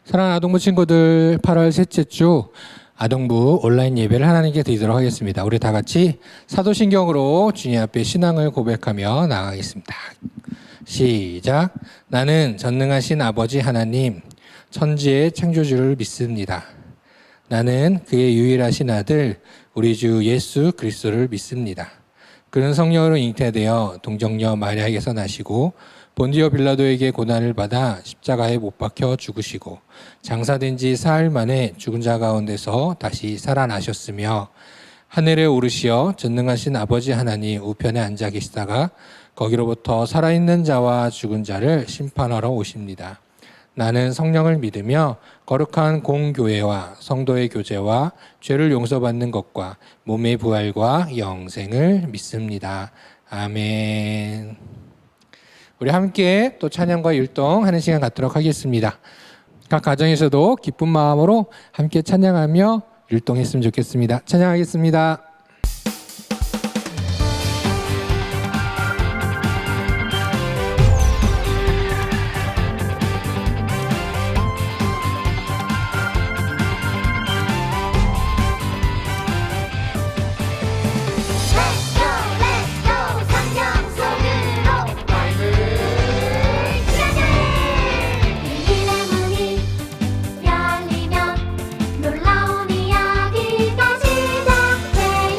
사랑하는 아동부 친구들, 8월 셋째 주 아동부 온라인 예배를 하나님께 드리도록 하겠습니다. 우리 다 같이 사도신경으로 주님 앞에 신앙을 고백하며 나아가겠습니다. 시작. 나는 전능하신 아버지 하나님, 천지의 창조주를 믿습니다. 나는 그의 유일하신 아들, 우리 주 예수 그리스도를 믿습니다. 그는 성령으로 잉태되어 동정녀 마리아에게서 나시고 본디오 빌라도에게 고난을 받아 십자가에 못 박혀 죽으시고 장사된 지 사흘 만에 죽은 자 가운데서 다시 살아나셨으며 하늘에 오르시어 전능하신 아버지 하나님 우편에 앉아 계시다가 거기로부터 살아있는 자와 죽은 자를 심판하러 오십니다. 나는 성령을 믿으며 거룩한 공교회와 성도의 교제와 죄를 용서받는 것과 몸의 부활과 영생을 믿습니다. 아멘. 우리 함께 또 찬양과 율동하는 시간 갖도록 하겠습니다. 각 가정에서도 기쁜 마음으로 함께 찬양하며 율동했으면 좋겠습니다. 찬양하겠습니다. 열리면 놀라운 이야기가 시작돼요.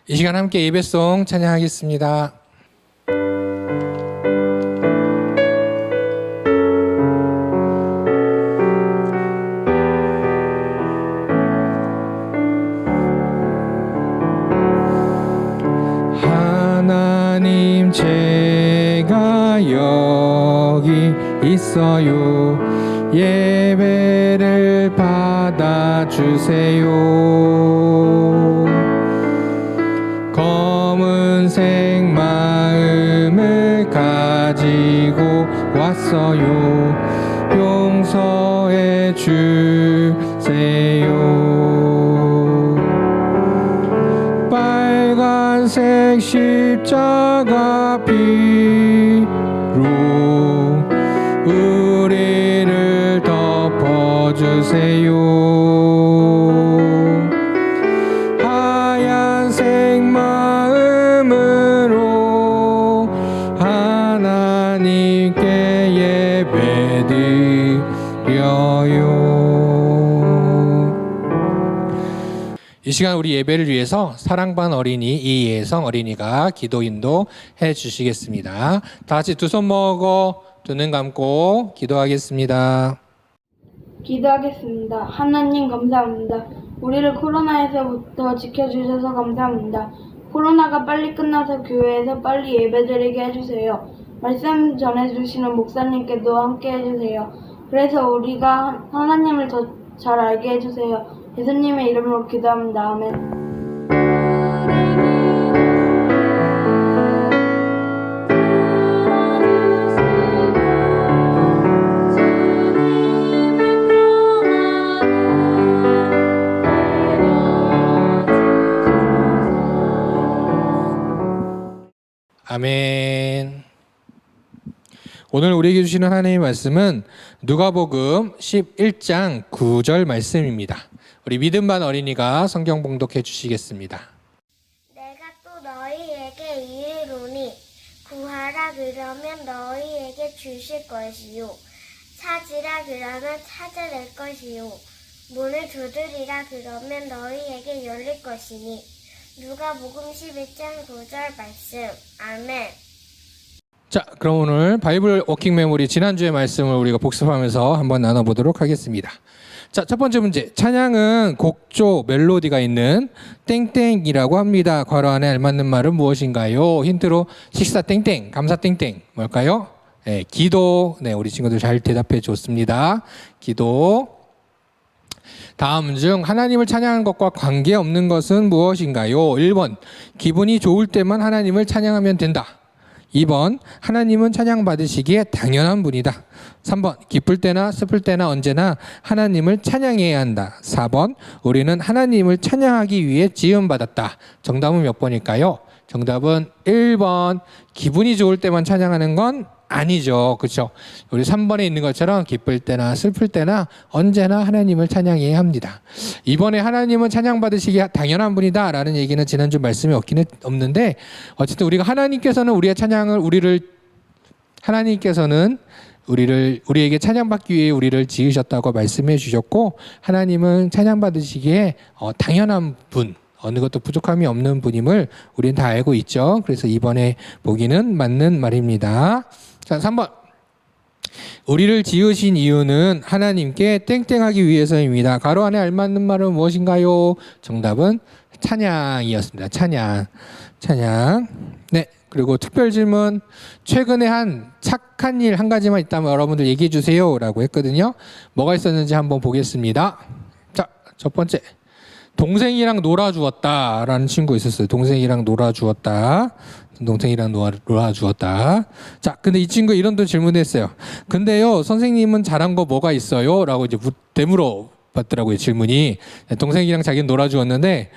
이 시간 함께 예배송 찬양하겠습니다. 하나님 제가 여기 있어요. 예배를 받아주세요. 검은색 마음을 가지고 왔어요. 용서해 주세요. 빨간색 십자가 피로 우리를 덮어주세요. 하얀색 마음으로 하나님께 예배드려요. 이 시간 우리 예배를 위해서 사랑반 어린이 이예성 어린이가 기도 인도해 주시겠습니다. 다 같이 두 손 모으고 두 눈 감고 기도하겠습니다. 기도하겠습니다. 하나님 감사합니다. 우리를 코로나에서부터 지켜주셔서 감사합니다. 코로나가 빨리 끝나서 교회에서 빨리 예배드리게 해주세요. 말씀 전해주시는 목사님께도 함께 해주세요. 그래서 우리가 하나님을 더 잘 알게 해주세요. 예수님의 이름으로 기도합니다. 아멘. 아멘. 오늘 우리에게 주시는 하나님의 말씀은 누가복음 11장 9절 말씀입니다. 우리 믿음반 어린이가 성경 봉독해 주시겠습니다. 내가 또 너희에게 이르노니 구하라 그러면 너희에게 주실 것이요 찾으라 그러면 찾아낼 것이요 문을 두드리라 그러면 너희에게 열릴 것이니 누가복음 11장 9절 말씀. 아멘. 자, 그럼 오늘 바이블 워킹 메모리 지난주의 말씀을 우리가 복습하면서 한번 나눠보도록 하겠습니다. 자, 첫 번째 문제. 찬양은 곡조, 멜로디가 있는 땡땡이라고 합니다. 괄호 안에 알맞는 말은 무엇인가요? 힌트로 식사 땡땡, 감사 땡땡. 뭘까요? 네, 기도. 네, 우리 친구들 잘 대답해 줬습니다. 기도. 다음 중 하나님을 찬양하는 것과 관계없는 것은 무엇인가요? 1번, 기분이 좋을 때만 하나님을 찬양하면 된다. 2번, 하나님은 찬양받으시기에 당연한 분이다. 3번, 기쁠 때나 슬플 때나 언제나 하나님을 찬양해야 한다. 4번, 우리는 하나님을 찬양하기 위해 지음받았다. 정답은 몇 번일까요? 정답은 1번, 기분이 좋을 때만 찬양하는 건 아니죠. 그렇죠? 우리 3번에 있는 것처럼 기쁠 때나 슬플 때나 언제나 하나님을 찬양해야 합니다. 이번에 하나님은 찬양받으시기에 당연한 분이다 라는 얘기는 지난주 말씀이 없는데 어쨌든 우리가 하나님께서는 우리에게 찬양받기 위해 우리를 지으셨다고 말씀해 주셨고 하나님은 찬양받으시기에 당연한 분, 어느 것도 부족함이 없는 분임을 우리는 다 알고 있죠. 그래서 이번에 보기는 맞는 말입니다. 자, 3번. 우리를 지으신 이유는 하나님께 땡땡하기 위해서입니다. 가로 안에 알맞는 말은 무엇인가요? 정답은 찬양이었습니다. 찬양. 네. 그리고 특별 질문. 최근에 한 착한 일 한 가지만 있다면 여러분들 얘기해 주세요. 라고 했거든요. 뭐가 있었는지 한번 보겠습니다. 자, 첫 번째. 동생이랑 놀아주었다라는 친구 있었어요. 동생이랑 놀아주었다. 자, 근데 이 친구 이런 또 질문했어요. 근데요, 선생님은 잘한 거 뭐가 있어요? 라고 이제 되물어 봤더라고요, 질문이. 동생이랑 자기는 놀아주었는데,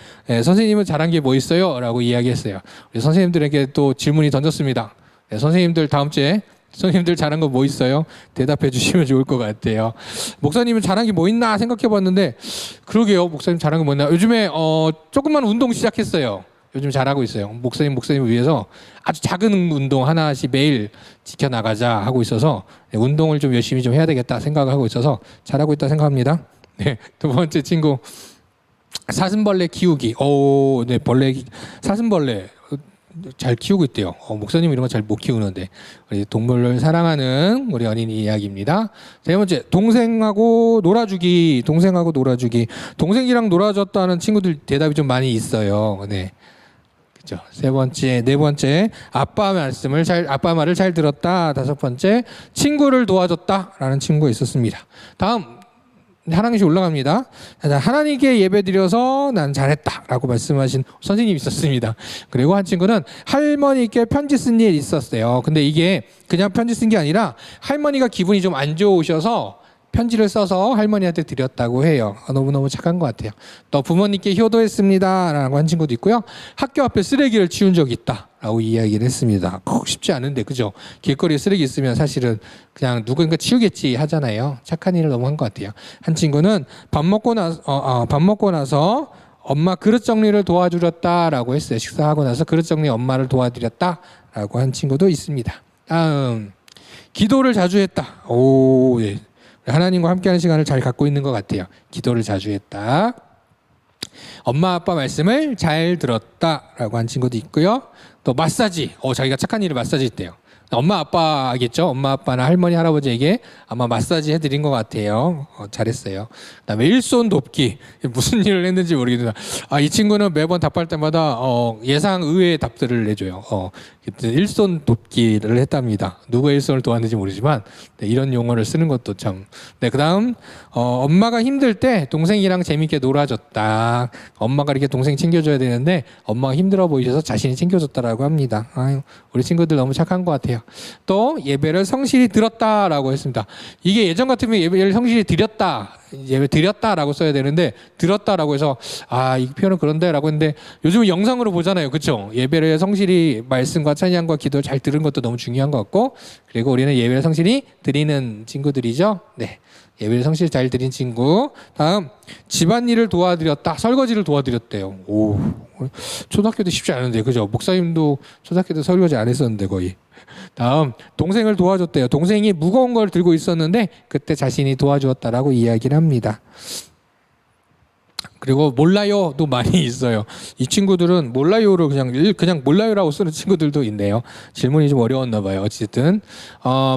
선생님은 잘한 게 뭐 있어요? 라고 이야기했어요. 우리 선생님들에게 또 질문이 던졌습니다. 선생님들 다음 주에 선생님들 잘한 거 뭐 있어요? 대답해 주시면 좋을 것 같아요. 목사님은 잘한 게 뭐 있나 생각해 봤는데, 그러게요, 목사님 잘한 게 뭐 있나? 요즘에 조금만 운동 시작했어요. 요즘 잘하고 있어요. 목사님을 위해서 아주 작은 운동 하나씩 매일 지켜나가자 하고 있어서 운동을 좀 열심히 좀 해야 되겠다 생각을 하고 있어서 잘하고 있다 생각합니다. 네, 두 번째 친구. 사슴벌레 키우기. 오, 네, 사슴벌레 잘 키우고 있대요. 목사님 이런 거 잘 못 키우는데 우리 동물을 사랑하는 우리 어린이 이야기입니다. 세 번째, 동생하고 놀아주기. 동생이랑 놀아줬다는 친구들 대답이 좀 많이 있어요. 네. 그죠. 세 번째, 네 번째, 아빠 말을 잘 들었다. 다섯 번째, 친구를 도와줬다라는 친구가 있었습니다. 다음 하나님씩 올라갑니다. 하나님께 예배드려서 난 잘했다라고 말씀하신 선생님이 있었습니다. 그리고 한 친구는 할머니께 편지 쓴 일 있었어요. 근데 이게 그냥 편지 쓴 게 아니라 할머니가 기분이 좀 안 좋으셔서 편지를 써서 할머니한테 드렸다고 해요. 너무너무 착한 것 같아요. 또 부모님께 효도했습니다 라고 한 친구도 있고요. 학교 앞에 쓰레기를 치운 적이 있다 라고 이야기를 했습니다. 쉽지 않은데 그죠? 길거리에 쓰레기 있으면 사실은 그냥 누군가 치우겠지 하잖아요. 착한 일을 너무 한 것 같아요. 한 친구는 밥 먹고 나서 엄마 그릇 정리를 도와주렸다라고 했어요. 식사하고 나서 그릇 정리 엄마를 도와드렸다라고 한 친구도 있습니다. 다음, 기도를 자주 했다. 오, 예. 하나님과 함께하는 시간을 잘 갖고 있는 것 같아요. 기도를 자주 했다. 엄마 아빠 말씀을 잘 들었다라고 한 친구도 있고요. 또 마사지. 자기가 착한 일을 마사지 했대요. 엄마 아빠겠죠. 엄마 아빠나 할머니 할아버지에게 아마 마사지 해드린 것 같아요. 잘했어요. 그다음에 일손 돕기. 무슨 일을 했는지 모르겠는데 이 친구는 매번 답할 때마다 예상 의외의 답들을 내줘요. 일손 돕기를 했답니다. 누구의 일손을 도왔는지 모르지만 네, 이런 용어를 쓰는 것도 참. 네, 그다음 엄마가 힘들 때 동생이랑 재밌게 놀아줬다. 엄마가 이렇게 동생 챙겨줘야 되는데 엄마가 힘들어 보이셔서 자신이 챙겨줬다라고 합니다. 아유, 우리 친구들 너무 착한 것 같아요. 또 예배를 성실히 드렸다라고 했습니다. 이게 예전 같으면 예배를 성실히 드렸다라고 써야 되는데 들었다라고 해서 이 표현은 그런데라고 했는데 요즘은 영상으로 보잖아요. 그렇죠? 예배를 성실히 말씀과 찬양과 기도 잘 들은 것도 너무 중요한 것 같고 그리고 우리는 예배를 성실히 드리는 친구들이죠. 네. 예배를 성실히 잘 드린 친구. 다음, 집안일을 도와드렸다. 설거지를 도와드렸대요. 오, 초등학교도 쉽지 않은데 그죠? 목사님도 초등학교 때 설거지 안 했었는데 거의. 다음, 동생을 도와줬대요. 동생이 무거운 걸 들고 있었는데 그때 자신이 도와주었다라고 이야기를 합니다. 그리고 몰라요도 많이 있어요. 이 친구들은 몰라요를 그냥 몰라요라고 쓰는 친구들도 있네요. 질문이 좀 어려웠나 봐요. 어쨌든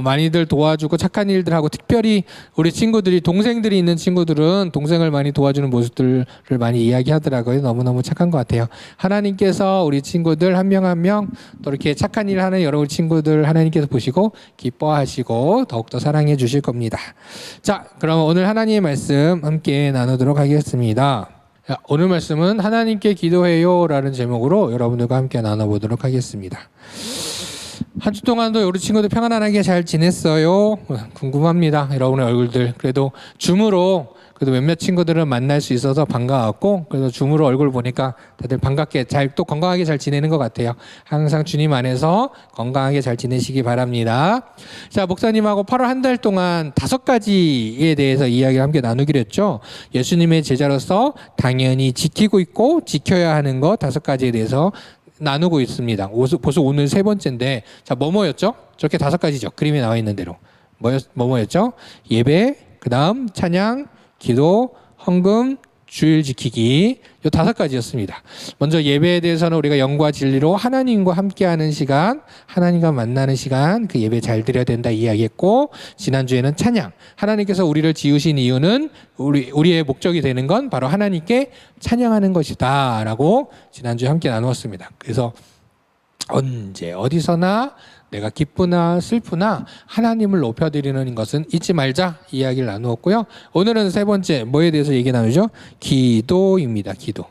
많이들 도와주고 착한 일들하고 특별히 우리 친구들이 동생들이 있는 친구들은 동생을 많이 도와주는 모습들을 많이 이야기하더라고요. 너무너무 착한 것 같아요. 하나님께서 우리 친구들 한 명 한 명 또 이렇게 착한 일을 하는 여러 우리 친구들 하나님께서 보시고 기뻐하시고 더욱더 사랑해 주실 겁니다. 자, 그럼 오늘 하나님의 말씀 함께 나누도록 하겠습니다. 오늘 말씀은 하나님께 기도해요 라는 제목으로 여러분들과 함께 나눠보도록 하겠습니다. 한 주 동안도 우리 친구들 평안하게 잘 지냈어요? 궁금합니다. 여러분의 얼굴들. 그래도 줌으로 그래도 몇몇 친구들은 만날 수 있어서 반가웠고 그래서 줌으로 얼굴 보니까 다들 반갑게 또 건강하게 잘 지내는 것 같아요. 항상 주님 안에서 건강하게 잘 지내시기 바랍니다. 자, 목사님하고 8월 한 달 동안 5가지에 대해서 이야기를 함께 나누기로 했죠. 예수님의 제자로서 당연히 지키고 있고 지켜야 하는 것 5가지에 대해서 나누고 있습니다. 벌써 오늘 3번째인데 자, 뭐였죠? 저렇게 5가지죠. 그림에 나와 있는 대로. 뭐였죠? 예배, 그 다음 찬양, 기도, 헌금, 주일 지키기 이 5가지였습니다. 먼저 예배에 대해서는 우리가 영과 진리로 하나님과 함께하는 시간, 하나님과 만나는 시간, 그 예배 잘 드려야 된다 이야기했고 지난주에는 찬양, 하나님께서 우리를 지으신 이유는 우리의 목적이 되는 건 바로 하나님께 찬양하는 것이다 라고 지난주에 함께 나누었습니다. 그래서 언제 어디서나 내가 기쁘나 슬프나 하나님을 높여드리는 것은 잊지 말자 이야기를 나누었고요. 오늘은 3번째 뭐에 대해서 얘기 나누죠? 기도입니다. 기도.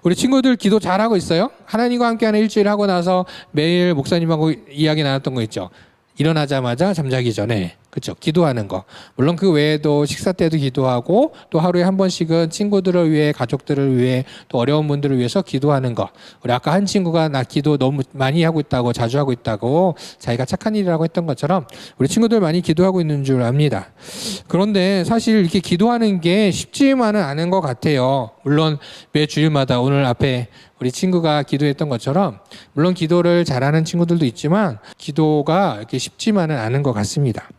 우리 친구들 기도 잘하고 있어요? 하나님과 함께하는 일주일 하고 나서 매일 목사님하고 이야기 나눴던 거 있죠? 일어나자마자 잠자기 전에 그렇죠? 기도하는 거. 물론 그 외에도 식사 때도 기도하고 또 하루에 한 번씩은 친구들을 위해 가족들을 위해 또 어려운 분들을 위해서 기도하는 거. 우리 아까 한 친구가 나 기도 너무 많이 하고 있다고 자주 하고 있다고 자기가 착한 일이라고 했던 것처럼 우리 친구들 많이 기도하고 있는 줄 압니다. 그런데 사실 이렇게 기도하는 게 쉽지만은 않은 것 같아요. 물론 매 주일마다 오늘 앞에 우리 친구가 기도했던 것처럼 물론 기도를 잘하는 친구들도 있지만 기도가 이렇게 쉽지만은 않은 것 같습니다.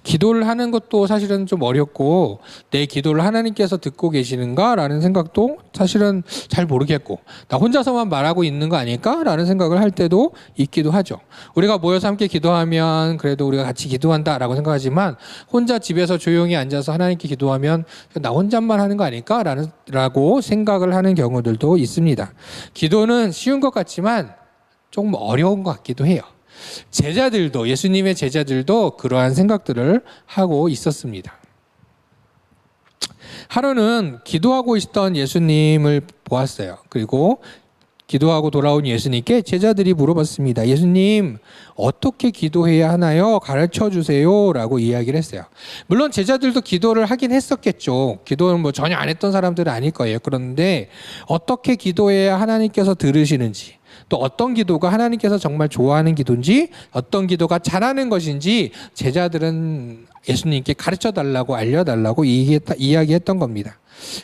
기도를 하는 것도 사실은 좀 어렵고 내 기도를 하나님께서 듣고 계시는가라는 생각도 사실은 잘 모르겠고 나 혼자서만 말하고 있는 거 아닐까라는 생각을 할 때도 있기도 하죠. 우리가 모여서 함께 기도하면 그래도 우리가 같이 기도한다라고 생각하지만 혼자 집에서 조용히 앉아서 하나님께 기도하면 나 혼자만 하는 거 아닐까라고 생각을 하는 경우들도 있습니다. 기도는 쉬운 것 같지만 조금 어려운 것 같기도 해요. 제자들도 예수님의 제자들도 그러한 생각들을 하고 있었습니다. 하루는 기도하고 있던 예수님을 보았어요. 그리고 기도하고 돌아온 예수님께 제자들이 물어봤습니다. 예수님, 어떻게 기도해야 하나요? 가르쳐 주세요. 라고 이야기를 했어요. 물론 제자들도 기도를 하긴 했었겠죠. 기도는 뭐 전혀 안 했던 사람들은 아닐 거예요. 그런데 어떻게 기도해야 하나님께서 들으시는지, 또 어떤 기도가 하나님께서 정말 좋아하는 기도인지, 어떤 기도가 잘하는 것인지 제자들은 예수님께 가르쳐 달라고 알려달라고 이야기했던 겁니다.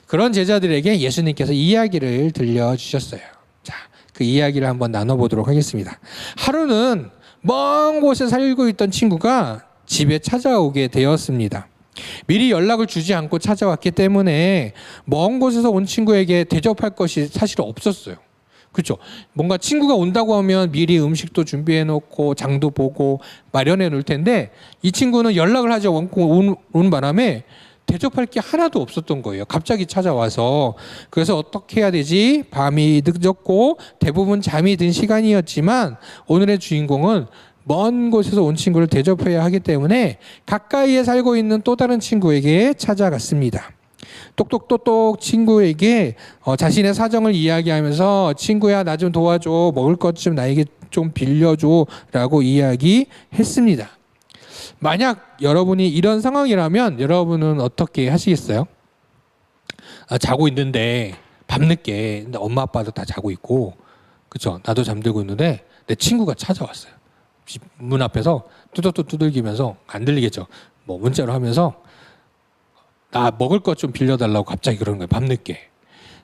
그런 제자들에게 예수님께서 이야기를 들려주셨어요. 자, 그 이야기를 한번 나눠보도록 하겠습니다. 하루는 먼 곳에 살고 있던 친구가 집에 찾아오게 되었습니다. 미리 연락을 주지 않고 찾아왔기 때문에 먼 곳에서 온 친구에게 대접할 것이 사실 없었어요. 그렇죠. 뭔가 친구가 온다고 하면 미리 음식도 준비해 놓고 장도 보고 마련해 놓을 텐데 이 친구는 연락을 하지 않고 온 바람에 대접할 게 하나도 없었던 거예요. 갑자기 찾아와서. 그래서 어떻게 해야 되지? 밤이 늦었고 대부분 잠이 든 시간이었지만 오늘의 주인공은 먼 곳에서 온 친구를 대접해야 하기 때문에 가까이에 살고 있는 또 다른 친구에게 찾아갔습니다. 똑똑똑똑 친구에게 자신의 사정을 이야기하면서 친구야, 나 좀 도와줘, 먹을 것 좀 나에게 좀 빌려줘 라고 이야기했습니다. 만약 여러분이 이런 상황이라면 여러분은 어떻게 하시겠어요? 자고 있는데 밤늦게 근데 엄마 아빠도 다 자고 있고 그렇죠? 나도 잠들고 있는데 내 친구가 찾아왔어요. 집 문 앞에서 뚜덕뚜덕 두들기면서 안 들리겠죠? 뭐 문자로 하면서 나 먹을 것 좀 빌려달라고 갑자기 그러는 거예요. 밤늦게.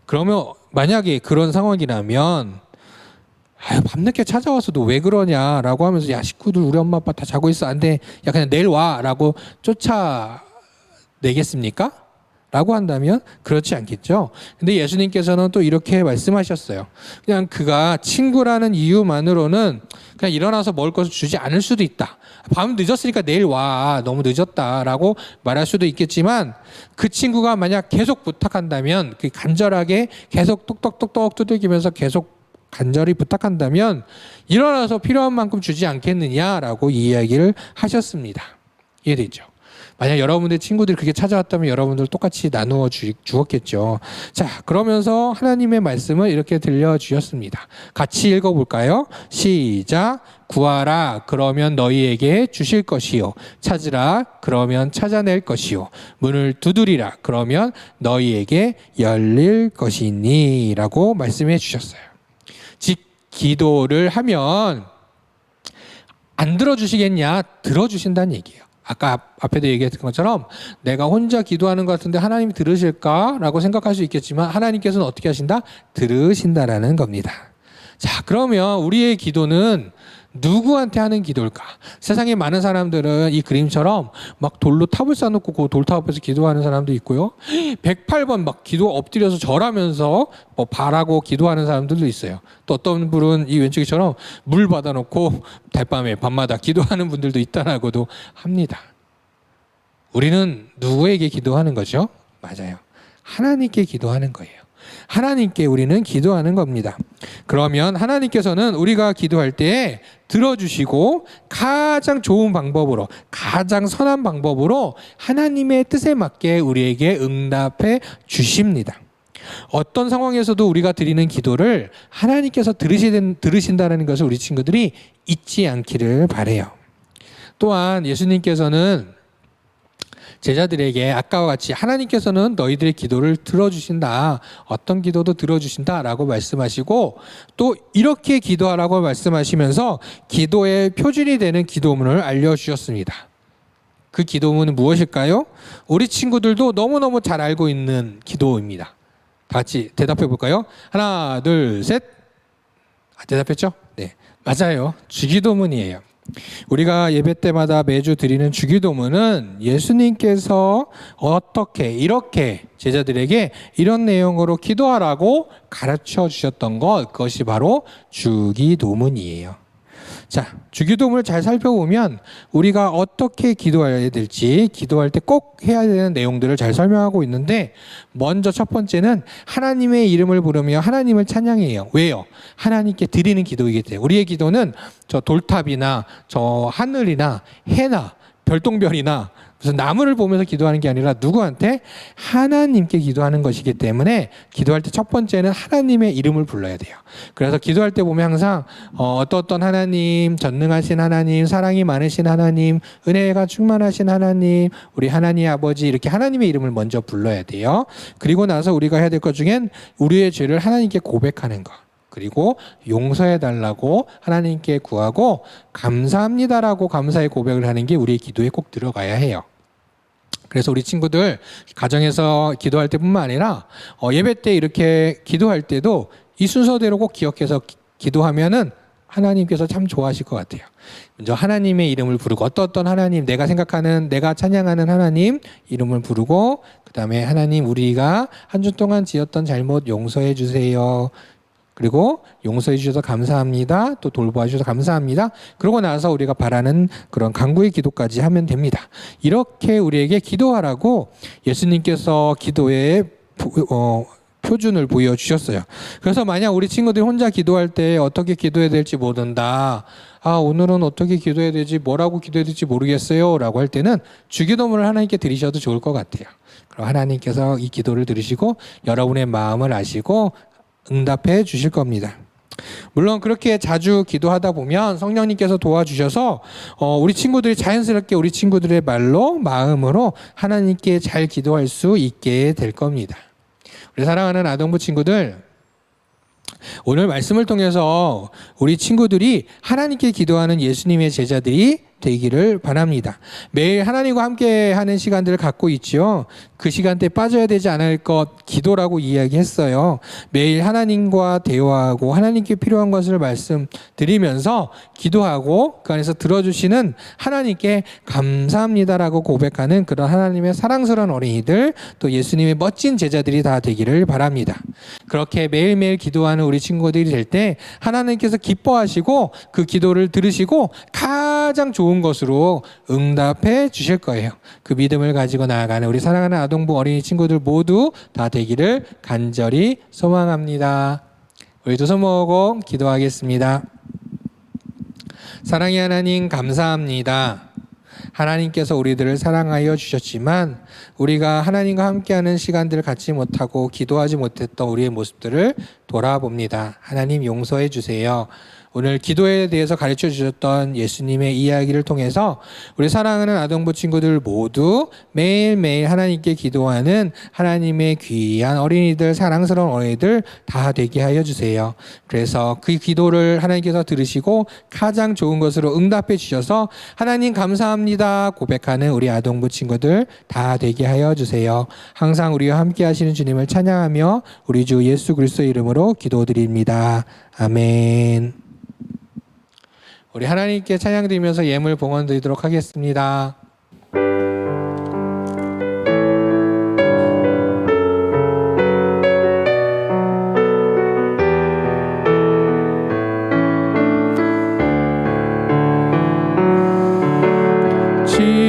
그러면 만약에 그런 상황이라면 밤늦게 찾아와서 너 왜 그러냐라고 하면서 야 식구들 우리 엄마 아빠 다 자고 있어 안 돼. 야 그냥 내일 와라고 쫓아내겠습니까? 라고 한다면 그렇지 않겠죠. 근데 예수님께서는 또 이렇게 말씀하셨어요. 그냥 그가 친구라는 이유만으로는 그냥 일어나서 먹을 것을 주지 않을 수도 있다. 밤 늦었으니까 내일 와. 너무 늦었다라고 말할 수도 있겠지만 그 친구가 만약 계속 부탁한다면 그 간절하게 계속 똑똑똑똑 두들기면서 계속 간절히 부탁한다면 일어나서 필요한 만큼 주지 않겠느냐라고 이야기를 하셨습니다. 이해되죠? 만약 여러분들 친구들이 그렇게 찾아왔다면 여러분들 똑같이 나누어 주었겠죠. 자, 그러면서 하나님의 말씀을 이렇게 들려주셨습니다. 같이 읽어볼까요? 시작. 구하라 그러면 너희에게 주실 것이요. 찾으라 그러면 찾아낼 것이요. 문을 두드리라 그러면 너희에게 열릴 것이니 라고 말씀해 주셨어요. 즉 기도를 하면 안 들어주시겠냐? 들어주신다는 얘기예요. 아까 앞에도 얘기했던 것처럼 내가 혼자 기도하는 것 같은데 하나님이 들으실까라고 생각할 수 있겠지만 하나님께서는 어떻게 하신다? 들으신다라는 겁니다. 자, 그러면 우리의 기도는 누구한테 하는 기도일까? 세상에 많은 사람들은 이 그림처럼 막 돌로 탑을 쌓아놓고 그 돌탑 앞에서 기도하는 사람도 있고요. 108번 막 기도 엎드려서 절하면서 뭐 바라고 기도하는 사람들도 있어요. 또 어떤 분은 이 왼쪽처럼 물 받아놓고 달밤에 밤마다 기도하는 분들도 있다라고도 합니다. 우리는 누구에게 기도하는 거죠? 맞아요. 하나님께 기도하는 거예요. 하나님께 우리는 기도하는 겁니다. 그러면 하나님께서는 우리가 기도할 때 들어주시고 가장 좋은 방법으로 가장 선한 방법으로 하나님의 뜻에 맞게 우리에게 응답해 주십니다. 어떤 상황에서도 우리가 드리는 기도를 하나님께서 들으신다는 것을 우리 친구들이 잊지 않기를 바라요. 또한 예수님께서는 제자들에게 아까와 같이 하나님께서는 너희들의 기도를 들어주신다. 어떤 기도도 들어주신다라고 말씀하시고 또 이렇게 기도하라고 말씀하시면서 기도의 표준이 되는 기도문을 알려주셨습니다. 그 기도문은 무엇일까요? 우리 친구들도 너무너무 잘 알고 있는 기도입니다. 다 같이 대답해 볼까요? 하나, 둘, 셋. 대답했죠? 네, 맞아요. 주기도문이에요. 우리가 예배 때마다 매주 드리는 주기도문은 예수님께서 어떻게 이렇게 제자들에게 이런 내용으로 기도하라고 가르쳐 주셨던 것, 그것이 바로 주기도문이에요. 자, 주기도문을 잘 살펴보면 우리가 어떻게 기도해야 될지, 기도할 때 꼭 해야 되는 내용들을 잘 설명하고 있는데, 먼저 첫 번째는 하나님의 이름을 부르며 하나님을 찬양해요. 왜요? 하나님께 드리는 기도이기 때문에. 우리의 기도는 저 돌탑이나 저 하늘이나 해나 별똥별이나 무슨 나무를 보면서 기도하는 게 아니라 누구한테? 하나님께 기도하는 것이기 때문에 기도할 때 첫 번째는 하나님의 이름을 불러야 돼요. 그래서 기도할 때 보면 항상 어떤 하나님, 전능하신 하나님, 사랑이 많으신 하나님, 은혜가 충만하신 하나님, 우리 하나님 아버지, 이렇게 하나님의 이름을 먼저 불러야 돼요. 그리고 나서 우리가 해야 될 것 중엔 우리의 죄를 하나님께 고백하는 것, 그리고 용서해 달라고 하나님께 구하고 감사합니다라고 감사의 고백을 하는 게 우리의 기도에 꼭 들어가야 해요. 그래서 우리 친구들 가정에서 기도할 때뿐만 아니라 예배 때 이렇게 기도할 때도 이 순서대로 꼭 기억해서 기도하면은 하나님께서 참 좋아하실 것 같아요. 먼저 하나님의 이름을 부르고 어떤 하나님, 내가 생각하는, 내가 찬양하는 하나님 이름을 부르고, 그 다음에 하나님, 우리가 한 주 동안 지었던 잘못 용서해 주세요. 그리고 용서해 주셔서 감사합니다. 또 돌보아 주셔서 감사합니다. 그러고 나서 우리가 바라는 그런 간구의 기도까지 하면 됩니다. 이렇게 우리에게 기도하라고 예수님께서 기도의 표준을 보여주셨어요. 그래서 만약 우리 친구들이 혼자 기도할 때 어떻게 기도해야 될지 모른다. 오늘은 어떻게 기도해야 되지, 뭐라고 기도해야 될지 모르겠어요 라고 할 때는 주기도문을 하나님께 드리셔도 좋을 것 같아요. 그럼 하나님께서 이 기도를 들으시고 여러분의 마음을 아시고 응답해 주실 겁니다. 물론 그렇게 자주 기도하다 보면 성령님께서 도와주셔서 우리 친구들이 자연스럽게 우리 친구들의 말로, 마음으로 하나님께 잘 기도할 수 있게 될 겁니다. 우리 사랑하는 아동부 친구들, 오늘 말씀을 통해서 우리 친구들이 하나님께 기도하는 예수님의 제자들이 되기를 바랍니다. 매일 하나님과 함께 하는 시간들을 갖고 있지요. 그 시간대에 빠져야 되지 않을 것, 기도라고 이야기했어요. 매일 하나님과 대화하고 하나님께 필요한 것을 말씀드리면서 기도하고 그 안에서 들어주시는 하나님께 감사합니다라고 고백하는 그런 하나님의 사랑스러운 어린이들, 또 예수님의 멋진 제자들이 다 되기를 바랍니다. 그렇게 매일매일 기도하는 우리 친구들이 될 때 하나님께서 기뻐하시고 그 기도를 들으시고 가장 좋은 것으로 응답해 주실 거예요. 그 믿음을 가지고 나아가는 우리 사랑하는 아동부 어린이 친구들 모두 다 되기를 간절히 소망합니다. 우리 두 손 모으고 기도하겠습니다. 사랑의 하나님, 감사합니다. 하나님께서 우리들을 사랑하여 주셨지만 우리가 하나님과 함께하는 시간들을 갖지 못하고 기도하지 못했던 우리의 모습들을 돌아봅니다. 하나님, 용서해 주세요. 오늘 기도에 대해서 가르쳐 주셨던 예수님의 이야기를 통해서 우리 사랑하는 아동부 친구들 모두 매일매일 하나님께 기도하는 하나님의 귀한 어린이들, 사랑스러운 어린이들 다 되게 하여 주세요. 그래서 그 기도를 하나님께서 들으시고 가장 좋은 것으로 응답해 주셔서 하나님 감사합니다 고백하는 우리 아동부 친구들 다 되게 하여 주세요. 항상 우리와 함께 하시는 주님을 찬양하며 우리 주 예수 그리스도의 이름으로 기도드립니다. 아멘. 우리 하나님께 찬양 드리면서 예물 봉헌 드리도록 하겠습니다.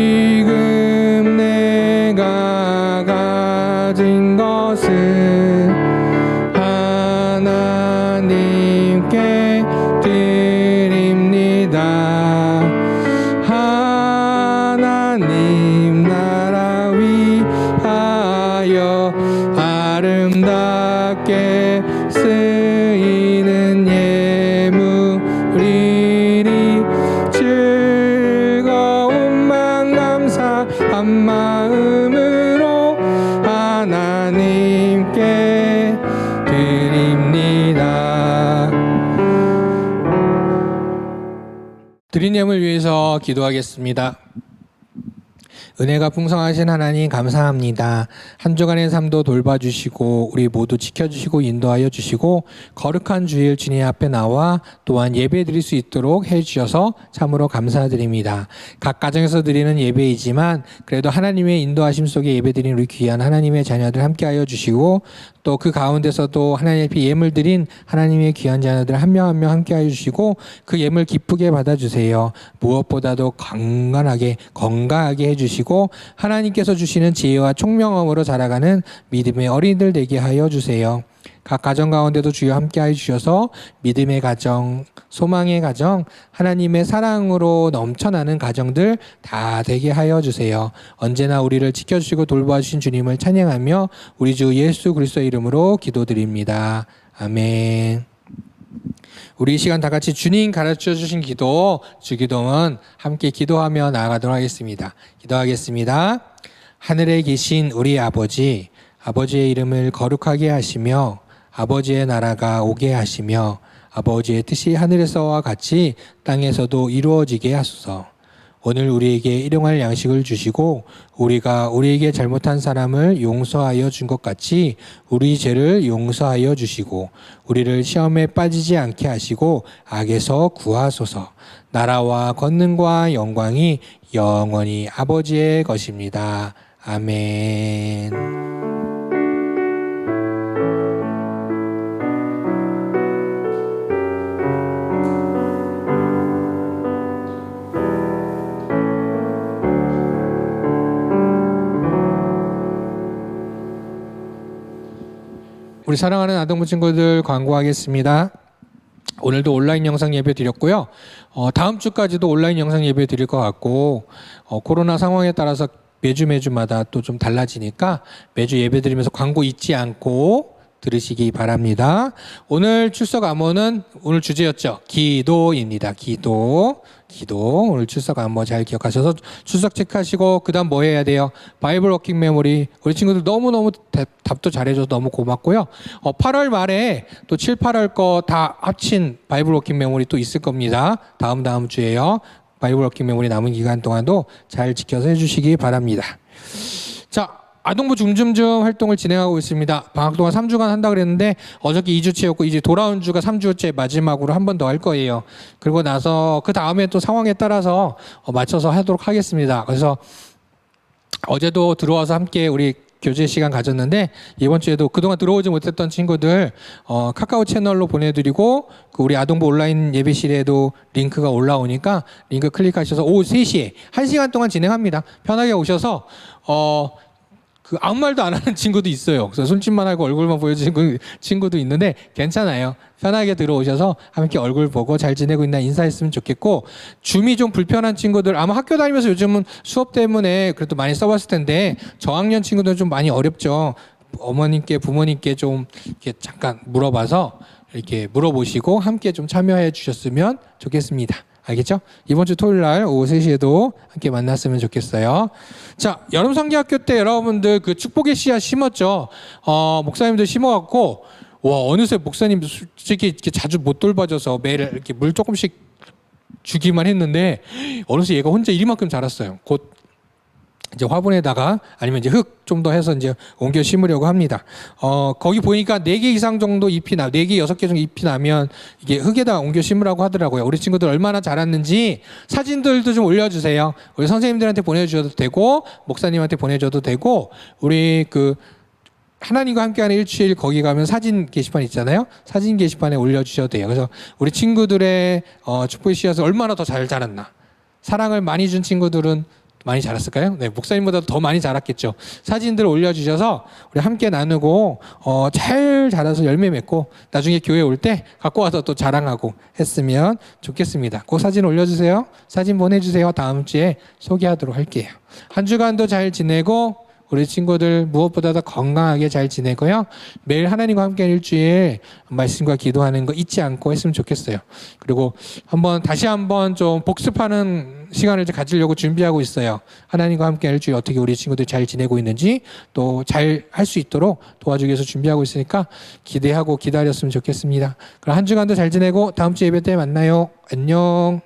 지금 내가 가진 것은 하나님께 하나님 나라 위하여 아름답게 쓰이는 예물이니 즐거움만 감사한 마음으로 하나님께 드립니다. 드린 예물 위해서 기도하겠습니다. 은혜가 풍성하신 하나님 감사합니다. 한 주간의 삶도 돌봐주시고 우리 모두 지켜주시고 인도하여 주시고 거룩한 주일 주님 앞에 나와 또한 예배 드릴 수 있도록 해주셔서 참으로 감사드립니다. 각 가정에서 드리는 예배이지만 그래도 하나님의 인도하심 속에 예배 드린 우리 귀한 하나님의 자녀들 함께하여 주시고 또 그 가운데서도 하나님 앞에 예물 드린 하나님의 귀한 자녀들 한 명 한 명 함께하여 주시고 그 예물 기쁘게 받아주세요. 무엇보다도 건강하게 해주시고 하나님께서 주시는 지혜와 총명함으로 자라가는 믿음의 어린이들 되게 하여 주세요. 각 가정 가운데도 주여 함께하여 주셔서 믿음의 가정, 소망의 가정, 하나님의 사랑으로 넘쳐나는 가정들 다 되게 하여 주세요. 언제나 우리를 지켜주시고 돌봐주신 주님을 찬양하며 우리 주 예수 그리스도의 이름으로 기도드립니다. 아멘. 우리 이 시간 다 같이 주님 가르쳐 주신 기도, 주기도문 함께 기도하며 나아가도록 하겠습니다. 기도하겠습니다. 하늘에 계신 우리 아버지, 아버지의 이름을 거룩하게 하시며 아버지의 나라가 오게 하시며 아버지의 뜻이 하늘에서와 같이 땅에서도 이루어지게 하소서. 오늘 우리에게 일용할 양식을 주시고 우리가 우리에게 잘못한 사람을 용서하여 준 것 같이 우리 죄를 용서하여 주시고 우리를 시험에 빠지지 않게 하시고 악에서 구하소서. 나라와 권능과 영광이 영원히 아버지의 것입니다. 아멘. 우리 사랑하는 아동부 친구들 광고하겠습니다. 오늘도 온라인 영상 예배 드렸고요. 다음 주까지도 온라인 영상 예배 드릴 것 같고 코로나 상황에 따라서 매주마다 또 좀 달라지니까 매주 예배 드리면서 광고 잊지 않고 들으시기 바랍니다. 오늘 출석 암호는 오늘 주제였죠. 기도입니다. 기도. 오늘 출석 암호 잘 기억하셔서 출석 체크하시고 그 다음 뭐 해야 돼요? 바이블 워킹 메모리. 우리 친구들 너무너무 답도 잘해줘서 너무 고맙고요. 8월 말에 또 7, 8월 거 다 합친 바이블 워킹 메모리 또 있을 겁니다. 다음 주에요. 바이블 워킹 메모리 남은 기간 동안도 잘 지켜서 해주시기 바랍니다. 자, 아동부 줌줌줌 활동을 진행하고 있습니다. 방학 동안 3주간 한다 그랬는데 어저께 2주째였고 이제 돌아온 주가 3주째 마지막으로 한 번 더 할 거예요. 그리고 나서 그 다음에 또 상황에 따라서 맞춰서 하도록 하겠습니다. 그래서 어제도 들어와서 함께 우리 교제 시간 가졌는데 이번 주에도 그동안 들어오지 못했던 친구들 카카오 채널로 보내드리고 그 우리 아동부 온라인 예배실에도 링크가 올라오니까 링크 클릭하셔서 오후 3시에 1시간 동안 진행합니다. 편하게 오셔서 그 아무 말도 안 하는 친구도 있어요. 그래서 손짓만 하고 얼굴만 보여주는 친구도 있는데 괜찮아요. 편하게 들어오셔서 함께 얼굴 보고 잘 지내고 있나 인사했으면 좋겠고 줌이 좀 불편한 친구들 아마 학교 다니면서 요즘은 수업 때문에 그래도 많이 써봤을 텐데 저학년 친구들은 좀 많이 어렵죠. 어머님께 부모님께 좀 이렇게 잠깐 물어봐서 이렇게 물어보시고 함께 좀 참여해 주셨으면 좋겠습니다. 알겠죠? 이번 주 토요일 날 오후 3시에도 함께 만났으면 좋겠어요. 자, 여름 성기학교 때 여러분들 그 축복의 씨앗 심었죠? 목사님들 심어갖고, 와, 어느새 목사님도 솔직히 이렇게 자주 못 돌봐줘서 매일 이렇게 물 조금씩 주기만 했는데, 어느새 얘가 혼자 이리만큼 자랐어요. 곧 이제 화분에다가 아니면 이제 흙 좀 더 해서 이제 옮겨 심으려고 합니다. 거기 보니까 4개 이상 정도 잎이 4개, 6개 정도 잎이 나면 이게 흙에다 옮겨 심으라고 하더라고요. 우리 친구들 얼마나 자랐는지 사진들도 좀 올려주세요. 우리 선생님들한테 보내주셔도 되고, 목사님한테 보내줘도 되고, 우리 그 하나님과 함께하는 일주일 거기 가면 사진 게시판 있잖아요. 사진 게시판에 올려주셔도 돼요. 그래서 우리 친구들의 축복의 씨앗을 얼마나 더 잘 자랐나. 사랑을 많이 준 친구들은 많이 자랐을까요? 네, 목사님보다 더 많이 자랐겠죠. 사진들 올려주셔서 우리 함께 나누고 잘 자라서 열매 맺고 나중에 교회 올 때 갖고 와서 또 자랑하고 했으면 좋겠습니다. 그 사진 올려주세요. 사진 보내주세요. 다음 주에 소개하도록 할게요. 한 주간도 잘 지내고 우리 친구들 무엇보다도 건강하게 잘 지내고요. 매일 하나님과 함께 일주일 말씀과 기도하는 거 잊지 않고 했으면 좋겠어요. 그리고 다시 한번 좀 복습하는 시간을 가지려고 준비하고 있어요. 하나님과 함께 일주일 어떻게 우리 친구들이 잘 지내고 있는지 또 잘 할 수 있도록 도와주기 위해서 준비하고 있으니까 기대하고 기다렸으면 좋겠습니다. 그럼 한 주간도 잘 지내고 다음 주 예배 때 만나요. 안녕.